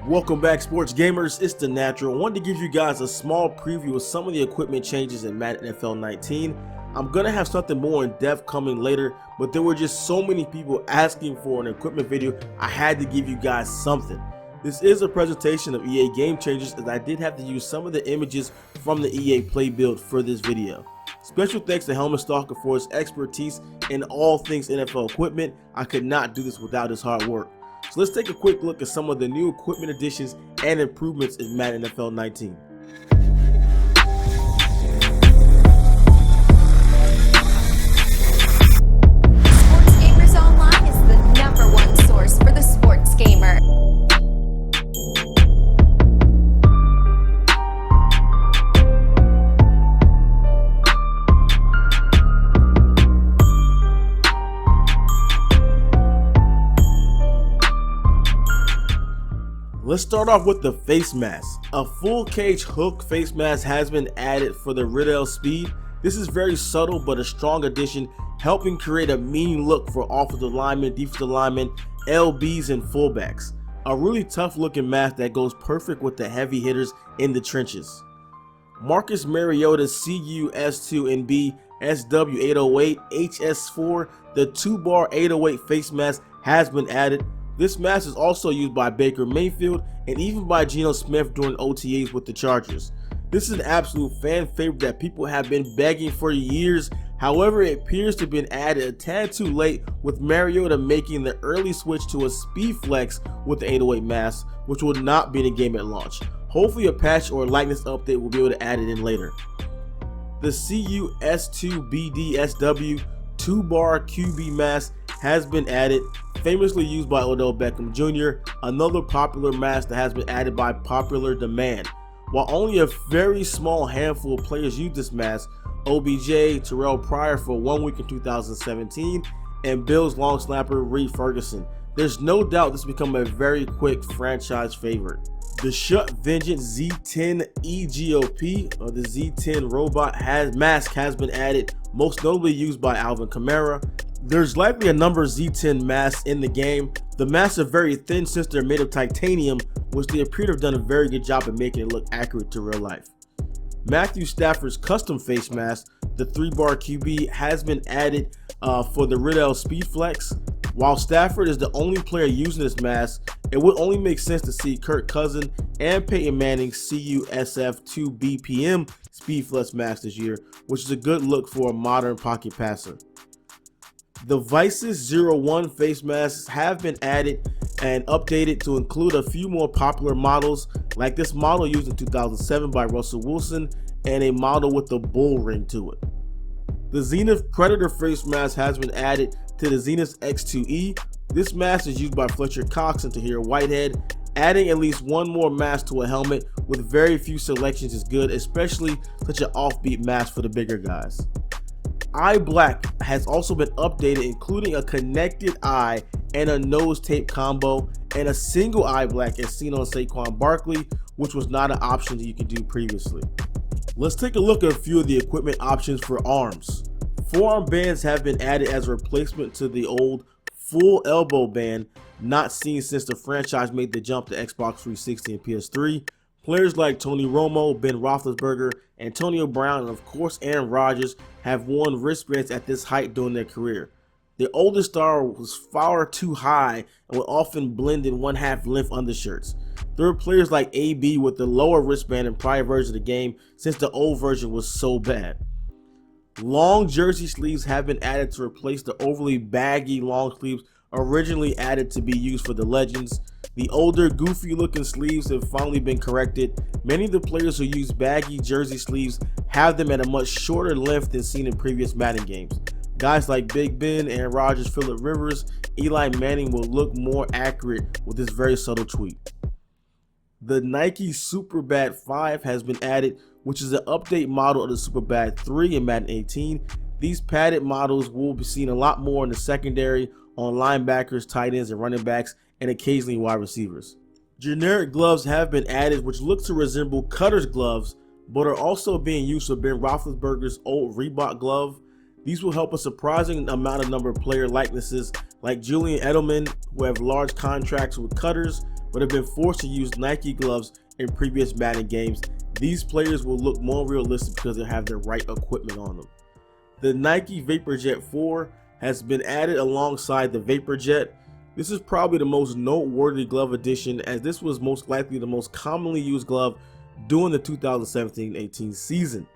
Welcome back, sports gamers. It's the Natural. I wanted to give you guys a small preview of some of the equipment changes in Madden NFL 19. I'm gonna have something more in depth coming later, but there were just so many people asking for an equipment video, I had to give you guys something. This is a presentation of EA Game Changers, as I did have to use some of the images from the EA Play build for this video. Special thanks to Helmet Stalker for his expertise in all things NFL equipment. I could not do this without his hard work. So let's take a quick look at some of the new equipment additions and improvements in Madden NFL 19. Sports Gamers Online is the #1 source for the sports gamer. Let's start off with the face mask. A full cage hook face mask has been added for the Riddell speed. This is very subtle but a strong addition, helping create a mean look for offensive linemen, defensive linemen, LBs, and fullbacks. A really tough looking mask that goes perfect with the heavy hitters in the trenches. Marcus Mariota's CU-S2NB SW808 HS4, the 2-bar 808 face mask, has been added. This mask is also used by Baker Mayfield and even by Geno Smith during OTAs with the Chargers. This is an absolute fan favorite that people have been begging for years. However, it appears to have been added a tad too late, with Mariota making the early switch to a speed flex with the 808 mask, which will not be in the game at launch. Hopefully a patch or likeness update will be able to add it in later. The CU-S2BD-SW 2-bar QB mask has been added, famously used by Odell Beckham Jr., another popular mask that has been added by popular demand. While only a very small handful of players use this mask, OBJ, Terrell Pryor for 1 week in 2017, and Bills long snapper Reed Ferguson. There's no doubt this has become a very quick franchise favorite. The Shut Vengeance Z10 EGOP, or the Z10 robot mask, has been added, most notably used by Alvin Kamara. There's likely a number of Z10 masks in the game. The masks are very thin since they're made of titanium, which they appear to have done a very good job at making it look accurate to real life. Matthew Stafford's custom face mask, the 3-bar QB, has been added for the Riddell Speed Flex. While Stafford is the only player using this mask, it would only make sense to see Kirk Cousins and Peyton Manning's CUSF2 BPM Speed Flex mask this year, which is a good look for a modern pocket passer. The VICIS 01 face masks have been added and updated to include a few more popular models, like this model used in 2007 by Russell Wilson and a model with a bull ring to it. The Xenith Predator face mask has been added to the Xenith X2E. This mask is used by Fletcher Cox and Tahir Whitehead. Adding at least one more mask to a helmet with very few selections is good, especially such an offbeat mask for the bigger guys. Eye Black has also been updated, including a connected eye and a nose tape combo, and a single eye black as seen on Saquon Barkley, which was not an option that you could do previously. Let's take a look at a few of the equipment options for arms. Forearm bands have been added as a replacement to the old full elbow band, not seen since the franchise made the jump to Xbox 360 and PS3. Players like Tony Romo, Ben Roethlisberger, Antonio Brown, and of course Aaron Rodgers have worn wristbands at this height during their career. The older star was far too high and would often blend in 1/2 length undershirts. There were players like AB with the lower wristband in prior versions of the game, since the old version was so bad. Long jersey sleeves have been added to replace the overly baggy long sleeves originally added to be used for the Legends. The older, goofy looking sleeves have finally been corrected. Many of the players who use baggy jersey sleeves have them at a much shorter length than seen in previous Madden games. Guys like Big Ben, Aaron Rodgers, Phillip Rivers, Eli Manning will look more accurate with this very subtle tweak. The NUKE SuperBad 5 has been added, which is an update model of the SuperBad 3 in Madden 18. These padded models will be seen a lot more in the secondary, on linebackers, tight ends, and running backs, and occasionally wide receivers. Generic gloves have been added, which look to resemble cutter's gloves, but are also being used for Ben Roethlisberger's old Reebok glove. These will help a surprising number of player likenesses like Julian Edelman, who have large contracts with cutters, but have been forced to use Nike gloves in previous Madden games, these players will look more realistic because they have the right equipment on them. The Nike VaporJet 4 has been added alongside the VaporJet. This is probably the most noteworthy glove addition, as this was most likely the most commonly used glove during the 2017-18 season.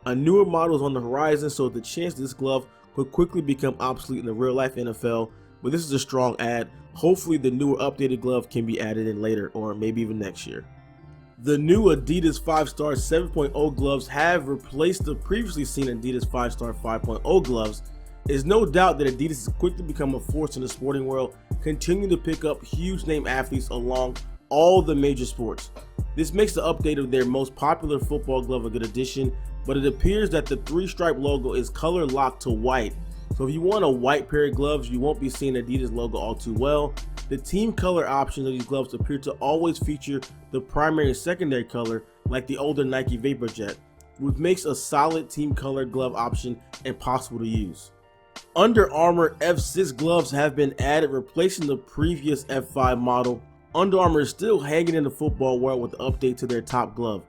A newer model is on the horizon, so the chance this glove could quickly become obsolete in the real life NFL, but this is a strong add. Hopefully the newer updated glove can be added in later, or maybe even next year. The new Adidas 5-Star 7.0 gloves have replaced the previously seen Adidas 5-Star 5.0 gloves. There's no doubt that Adidas has quickly become a force in the sporting world, continuing to pick up huge name athletes along all the major sports. This makes the update of their most popular football glove a good addition, but it appears that the 3-stripe logo is color locked to white. So if you want a white pair of gloves, you won't be seeing Adidas logo all too well. The team color options of these gloves appear to always feature the primary and secondary color like the older Nike VaporJet, which makes a solid team color glove option impossible to use. Under Armour F6 gloves have been added, replacing the previous F5 model. Under Armour is still hanging in the football world with the update to their top glove.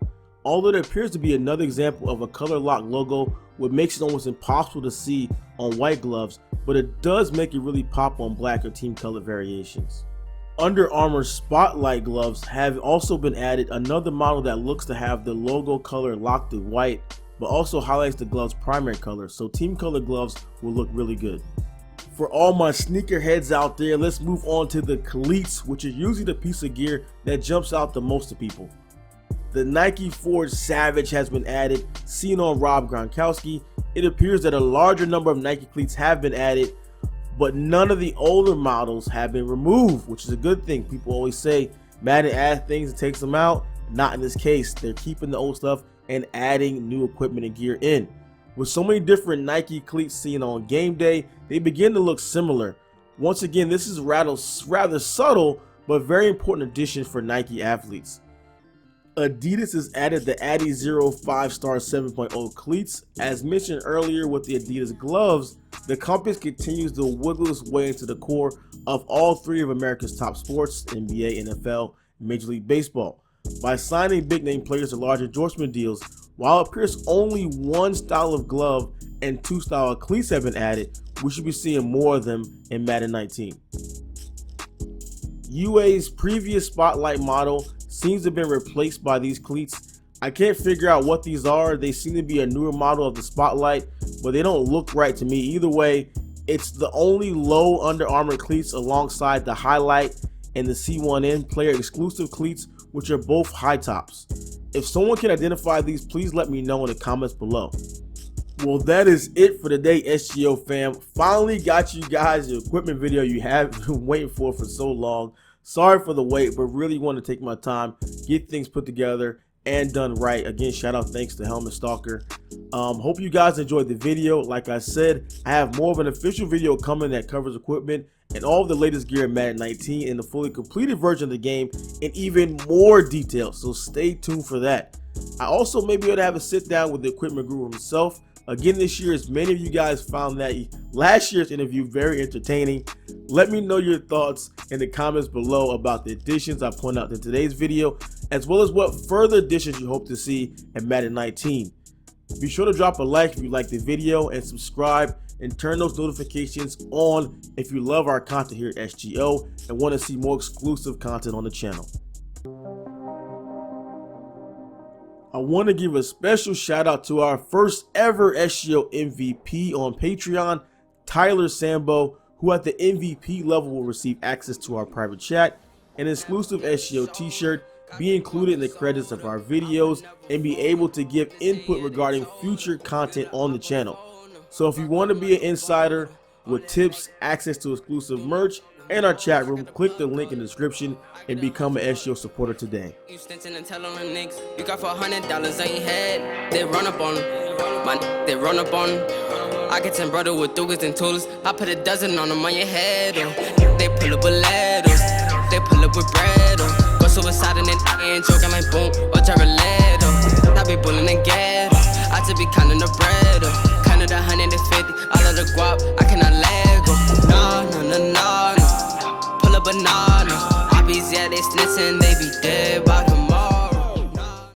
Although there appears to be another example of a color lock logo, which makes it almost impossible to see on white gloves, but it does make it really pop on black or team color variations. Under Armour Spotlight gloves have also been added, another model that looks to have the logo color locked to white, but also highlights the glove's primary color, so team color gloves will look really good. For all my sneakerheads out there, let's move on to the Cleats, which is usually the piece of gear that jumps out the most to people. The Nike Forge Savage has been added, seen on Rob Gronkowski. It appears that a larger number of Nike cleats have been added, but none of the older models have been removed, which is a good thing. People always say Madden adds things and takes them out. Not in this case. They're keeping the old stuff and adding new equipment and gear in. With so many different Nike cleats seen on game day, they begin to look similar. Once again, this is rather subtle, but very important addition for Nike athletes. Adidas has added the adiZERO 5-Star 7.0 cleats. As mentioned earlier with the Adidas gloves, the company continues to wiggle its way into the core of all three of America's top sports, NBA, NFL, and Major League Baseball, by signing big name players to large endorsement deals. While it appears only one style of glove and two style of cleats have been added, we should be seeing more of them in Madden 19. UA's previous Spotlight model seems to have been replaced by these cleats. I can't figure out what these are. They seem to be a newer model of the Spotlight, but they don't look right to me. Either way, it's the only low Under Armour cleats alongside the Highlight and the C1N player exclusive cleats, which are both high tops. If someone can identify these, please let me know in the comments below. Well, that is it for today, SGO fam. Finally got you guys the equipment video you have been waiting for so long. Sorry for the wait, but really want to take my time, get things put together and done right. Again, shout out thanks to Helmet Stalker. Hope you guys enjoyed the video. Like I said, I have more of an official video coming that covers equipment and all of the latest gear in Madden 19 and the fully completed version of the game in even more detail, so stay tuned for that. I also may be able to have a sit down with the equipment guru himself again this year, as many of you guys found that last year's interview very entertaining. Let me know your thoughts in the comments below about the additions I point out in today's video, as well as what further additions you hope to see in Madden 19. Be sure to drop a like if you like the video and subscribe and turn those notifications on if you love our content here at SGO and want to see more exclusive content on the channel. I want to give a special shout out to our first ever SGO MVP on Patreon, Tyler Sambo, who at the MVP level will receive access to our private chat, an exclusive SGO t-shirt, be included in the credits of our videos, and be able to give input regarding future content on the channel. So if you want to be an insider with tips, access to exclusive merch, and our chat room, click the link in the description and become an SGO supporter today. You got $400 on your head. They run up on they run up on. I get 10 brother with Dugas and tools. I put a dozen on them on your head. They pull up with letters. They pull up with bread. Go suicide and then joking like boom or Jared Leto. I be bullying and get. I just be counting the bread. Counting the 150. All of the guap, I cannot let go. No. Pull a banana. Poppies, yeah, they snitching, they be dead.